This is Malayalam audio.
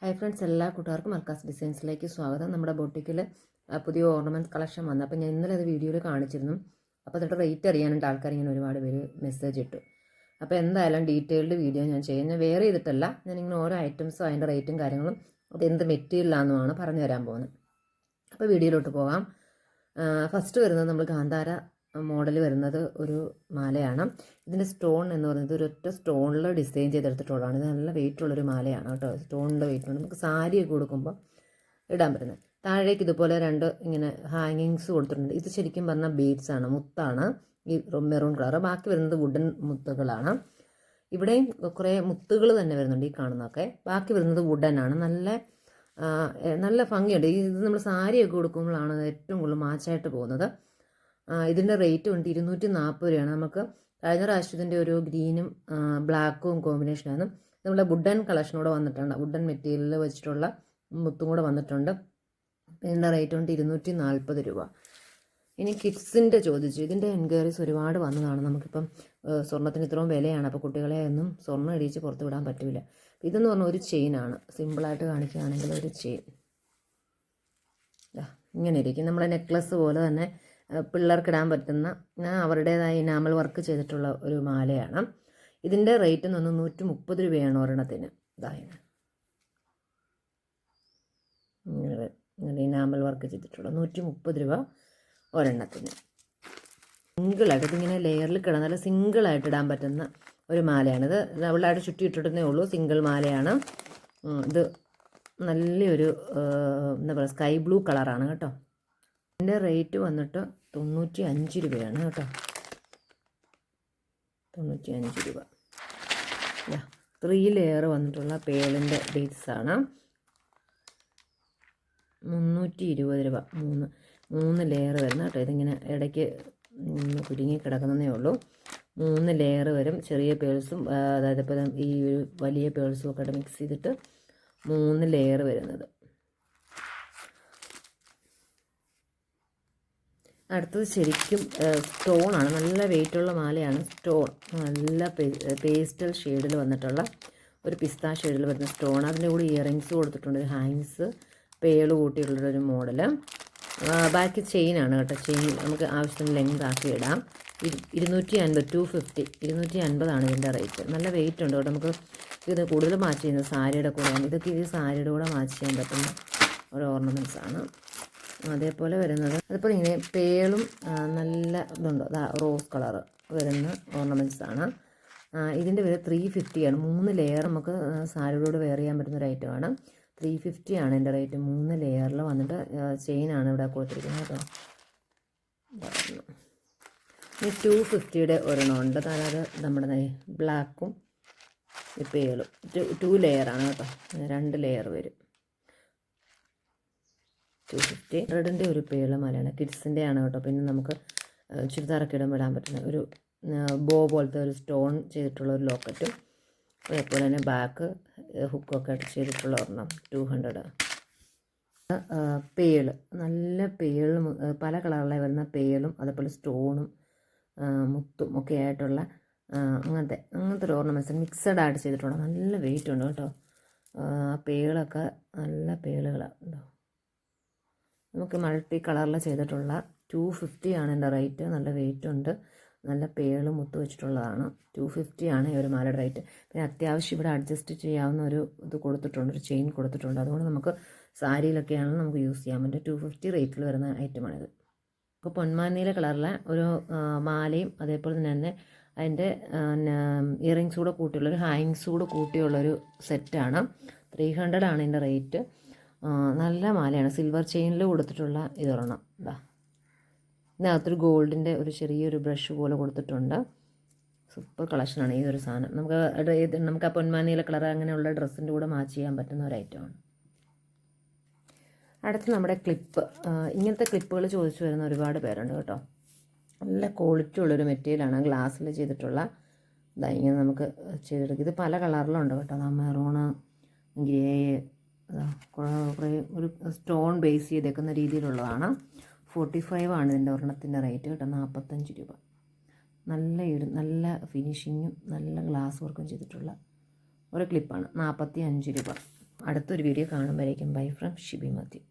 ഹായ് ഫ്രണ്ട്സ്, എല്ലാ കൂട്ടുകാർക്കും മർക്കാസ് ഡിസൈൻസിലേക്ക് സ്വാഗതം. നമ്മുടെ ബൊട്ടിക്കിൽ പുതിയ ഓർണമെൻറ്റ്സ് കളക്ഷൻ വന്നു. അപ്പോൾ ഞാൻ ഇന്നലെ അത് വീഡിയോയിൽ കാണിച്ചിരുന്നു. അപ്പോൾ അതിൻ്റെ റേറ്റ് അറിയാനുണ്ട് ആൾക്കാർ ഇങ്ങനെ ഒരുപാട് പേര് മെസ്സേജ് ഇട്ടു. അപ്പോൾ എന്തായാലും ഡീറ്റെയിൽഡ് വീഡിയോ ഞാൻ ചെയ്യും. ഞാൻ വേറെ ചെയ്തിട്ടല്ല, ഞാനിങ്ങനെ ഓരോ ഐറ്റംസും അതിൻ്റെ റേറ്റും കാര്യങ്ങളും അത് എന്ത് മെറ്റീരിയലാണെന്നുമാണ് പറഞ്ഞു തരാൻ പോകുന്നത്. അപ്പോൾ വീഡിയോയിലോട്ട് പോകാം. ഫസ്റ്റ് വരുന്നത് നമ്മൾ ഗാന്ധാര മോഡൽ വരുന്നത് ഒരു മാലയാണ്. ഇതിൻ്റെ സ്റ്റോൺ എന്ന് പറയുന്നത് ഒരൊറ്റ സ്റ്റോണിൽ ഡിസൈൻ ചെയ്തെടുത്തിട്ടുള്ളതാണ്. ഇത് നല്ല വെയിറ്റുള്ളൊരു മാലയാണ് കേട്ടോ. സ്റ്റോണിൻ്റെ വെയിറ്റുണ്ട്. നമുക്ക് സാരിയൊക്കെ കൊടുക്കുമ്പോൾ ഇടാൻ പറ്റുന്നത്. താഴേക്ക് ഇതുപോലെ രണ്ട് ഇങ്ങനെ ഹാങ്ങിങ്സ് കൊടുത്തിട്ടുണ്ട്. ഇത് ശരിക്കും പറഞ്ഞാൽ ബീഡ്സ് ആണ്, മുത്താണ്. ഈ മെറൂൺ കളർ. ബാക്കി വരുന്നത് വുഡൻ മുത്തുകളാണ്. ഇവിടെയും കുറേ മുത്തുകൾ തന്നെ വരുന്നുണ്ട്, ഈ കാണുന്നതൊക്കെ. ബാക്കി വരുന്നത് വുഡനാണ്. നല്ല ഭംഗിയുണ്ട്. ഇത് നമ്മൾ സാരിയൊക്കെ കൊടുക്കുമ്പോഴാണ് ഏറ്റവും കൂടുതൽ മാച്ചായിട്ട് പോകുന്നത്. ഇതിൻ്റെ റേറ്റ് ഉണ്ട് 240 രൂപയാണ്. നമുക്ക് കഴിഞ്ഞ പ്രാവശ്യത്തിൻ്റെ ഒരു ഗ്രീനും ബ്ലാക്കും കോമ്പിനേഷനാണ്. നമ്മുടെ വുഡൻ കളക്ഷനൂടെ വന്നിട്ടുണ്ട്. വുഡൻ മെറ്റീരിയൽ വെച്ചിട്ടുള്ള മുത്തും കൂടെ വന്നിട്ടുണ്ട്. ഇതിൻ്റെ റേറ്റ് ഉണ്ട് 240 രൂപ. ഇനി കിഡ്സിൻ്റെ ചോദിച്ചു. ഇതിൻ്റെ എൻക്വയറീസ് ഒരുപാട് വന്നതാണ്. നമുക്കിപ്പം സ്വർണ്ണത്തിന് ഇത്രയും വിലയാണ്. അപ്പോൾ കുട്ടികളെ ഒന്നും സ്വർണ്ണം ഇടിച്ച് പുറത്ത് വിടാൻ പറ്റില്ല. ഇതെന്ന് പറഞ്ഞാൽ ഒരു ചെയിനാണ്. സിമ്പിളായിട്ട് കാണിക്കുകയാണെങ്കിൽ ഒരു ചെയിൻ ഇങ്ങനെ ഇരിക്കും. നമ്മുടെ നെക്ലസ് പോലെ തന്നെ പിള്ളേർക്കിടാൻ പറ്റുന്ന അവരുടേതായ ഇനാമൽ വർക്ക് ചെയ്തിട്ടുള്ള ഒരു മാലയാണ്. ഇതിൻ്റെ റേറ്റ് എന്ന് പറഞ്ഞാൽ 130 രൂപയാണ് ഒരെണ്ണത്തിന്. ഇങ്ങനെ ഇനാമൽ വർക്ക് ചെയ്തിട്ടുള്ള 130 രൂപ ഒരെണ്ണത്തിന്. സിംഗിളായിട്ട് ഇതിങ്ങനെ ലെയറിൽ കിടന്നാൽ സിംഗിളായിട്ട് ഇടാൻ പറ്റുന്ന ഒരു മാലയാണിത്. ഡബിളായിട്ട് ചുറ്റി ഇട്ടിട്ടേ ഉള്ളൂ. സിംഗിൾ മാലയാണ് ഇത്. നല്ലൊരു എന്താ പറയുക, സ്കൈ ബ്ലൂ കളറാണ് കേട്ടോ. ഇതിൻ്റെ റേറ്റ് വന്നിട്ട് 95 രൂപയാണ് കേട്ടോ. 95 രൂപ. 3 ലെയർ വന്നിട്ടുള്ള പേളിൻ്റെ ബീഡ്സാണ്. 320 രൂപ. 3 ലെയർ വരുന്ന കേട്ടോ. ഇതിങ്ങനെ ഇടയ്ക്ക് കുരുങ്ങി കിടക്കുന്നതേ ഉള്ളൂ. 3 ലെയർ വരും. ചെറിയ പേൾസും അതായത് ഇപ്പോൾ ഈ ഒരു വലിയ പേൾസും ഒക്കെ മിക്സ് ചെയ്തിട്ട് 3 ലെയർ വരുന്നത്. അടുത്തത് ശരിക്കും സ്റ്റോണാണ്. നല്ല വെയിറ്റുള്ള മാലയാണ്. സ്റ്റോൺ നല്ല പേസ്റ്റൽ ഷെയ്ഡിൽ വന്നിട്ടുള്ള ഒരു പിസ്ത ഷെയ്ഡിൽ വരുന്ന സ്റ്റോൺ. അതിൻ്റെ കൂടി ഇയറിങ്സ് കൊടുത്തിട്ടുണ്ട്. ഒരു ഹാങ്സ് പേള് കൂട്ടിയിട്ടുള്ളൊരു മോഡല്. ബാക്കി ചെയിനാണ് കേട്ടോ. ചെയിൻ നമുക്ക് ആവശ്യത്തിന് ലെങ്ത് ആക്കി ഇടാം. 250 250 ഇതിൻ്റെ റേറ്റ്. നല്ല വെയിറ്റ് ഉണ്ട് കേട്ടോ. നമുക്ക് ഇത് കൂടുതൽ മാച്ച് ചെയ്യുന്നത് സാരിയുടെ കൂടെയാണ്. ഇതൊക്കെ ഈ സാരിയുടെ കൂടെ മാച്ച് ചെയ്യാൻ പറ്റുന്ന ഒരു ഓർണമെൻറ്റ്സ് ആണ്. അതേപോലെ വരുന്നത് അതിപ്പോൾ ഇങ്ങനെ പേളും നല്ല ഇതുണ്ട്. റോസ് കളർ വരുന്ന ഓർണമെൻറ്റ്സ് ആണ്. ഇതിൻ്റെ വില 350 ആണ്. 3 ലെയർ നമുക്ക് സാരിയോട് വെയർ ചെയ്യാൻ പറ്റുന്ന ഒരു ഐറ്റമാണ്. 350 ആണ് എൻ്റെ റേറ്റ്. 3 ലെയറിൽ വന്നിട്ട് ചെയിനാണ് ഇവിടെ കൊടുത്തിരിക്കുന്നത് കേട്ടോ. ഇനി 250 ഒരെണ്ണം ഉണ്ട്. അതായത് നമ്മുടെ ബ്ലാക്കും പേളും 2 ലെയറാണ് കേട്ടോ. 2 ലെയർ വരും. 250. 100ൻ്റെ ഒരു പേള് മാലയാണ്. കിഡ്സിൻ്റെ ആണ് കേട്ടോ. പിന്നെ നമുക്ക് ചുരിദാറൊക്കെ ഇടാൻ പറ്റുന്ന ഒരു ബോ പോലത്തെ ഒരു സ്റ്റോൺ ചെയ്തിട്ടുള്ള ഒരു ലോക്കറ്റും അതേപോലെ തന്നെ ബാക്ക് ഹുക്കൊക്കെ ചെയ്തിട്ടുള്ള ഒരെണ്ണം 200. പേള് നല്ല പേളും പല കളറിലായി വരുന്ന പേളും അതേപോലെ സ്റ്റോണും മുത്തും ഒക്കെ ആയിട്ടുള്ള അങ്ങനത്തെ ഒരു ഓർണമെൻറ്റ്സ് മിക്സഡ് ആയിട്ട് ചെയ്തിട്ടുള്ള നല്ല വെയിറ്റ് ഉണ്ട് കേട്ടോ. പേളൊക്കെ നല്ല പേളുകളാണ് ഉണ്ടോ. നമുക്ക് മൾട്ടി കളറിൽ ചെയ്തിട്ടുള്ള 250 ആണ് എൻ്റെ റേറ്റ്. നല്ല വെയിറ്റ് ഉണ്ട്. നല്ല പേളും മുത്ത് വെച്ചിട്ടുള്ളതാണ്. 250 ആണ് ഈ ഒരു മാലയുടെ റേറ്റ്. പിന്നെ അത്യാവശ്യം ഇവിടെ അഡ്ജസ്റ്റ് ചെയ്യാവുന്ന ഒരു ഇത് കൊടുത്തിട്ടുണ്ട്, ഒരു ചെയിൻ കൊടുത്തിട്ടുണ്ട്. അതുകൊണ്ട് നമുക്ക് സാരിയിലൊക്കെയാണ് നമുക്ക് യൂസ് ചെയ്യാൻ പറ്റും. 250 റേറ്റിൽ വരുന്ന ഐറ്റമാണിത്. ഇപ്പോൾ പൊന്മാനീല കളറിലെ ഒരു മാലയും അതേപോലെ തന്നെ അതിൻ്റെ ഇയറിങ്സ് കൂടെ കൂട്ടിയുള്ളൊരു ഹാങ്ങിങ്സ് കൂടെ കൂട്ടിയുള്ളൊരു സെറ്റാണ്. 300 ആണ് ഇതിൻ്റെ റേറ്റ്. നല്ല മാലയാണ്. സിൽവർ ചെയിനിൽ കൊടുത്തിട്ടുള്ള ഇതൊരെണ്ണം. ഇതിനകത്തൊരു ഗോൾഡിൻ്റെ ഒരു ചെറിയൊരു ബ്രഷ് പോലെ കൊടുത്തിട്ടുണ്ട്. സൂപ്പർ കളക്ഷനാണ് ഈ ഒരു സാധനം. നമുക്ക് ആ പൊന്മാനീല കളർ അങ്ങനെയുള്ള ഡ്രസ്സിൻ്റെ കൂടെ മാച്ച് ചെയ്യാൻ പറ്റുന്ന ഒരു ഐറ്റമാണ്. അടുത്ത് നമ്മുടെ ക്ലിപ്പ്. ഇങ്ങനത്തെ ക്ലിപ്പുകൾ ചോദിച്ചു വരുന്ന ഒരുപാട് പേരുണ്ട് കേട്ടോ. നല്ല ക്വാളിറ്റി ഉള്ളൊരു മെറ്റീരിയലാണ്. ഗ്ലാസ്സിൽ ചെയ്തിട്ടുള്ള ഇങ്ങനെ നമുക്ക് ചെയ്തെടുക്കും. ഇത് പല കളറിലുണ്ട് കേട്ടോ. മെറൂണ്, ഗ്രേ, കുറേ ഒരു സ്റ്റോൺ ബേസ് ചെയ്തേക്കുന്ന രീതിയിലുള്ളതാണ്. 45 ആണ് ഇതിൻ്റെ ഒരെണ്ണത്തിൻ്റെ റേറ്റ് കേട്ടോ. 45 രൂപ. നല്ല ഫിനിഷിങ്ങും നല്ല ഗ്ലാസ് വർക്കും ചെയ്തിട്ടുള്ള ഒരു ക്ലിപ്പാണ്. 45 രൂപ. അടുത്തൊരു വീഡിയോ കാണുമ്പോഴേക്കും ബൈ ഫ്രം ഷിബി മാത്യു.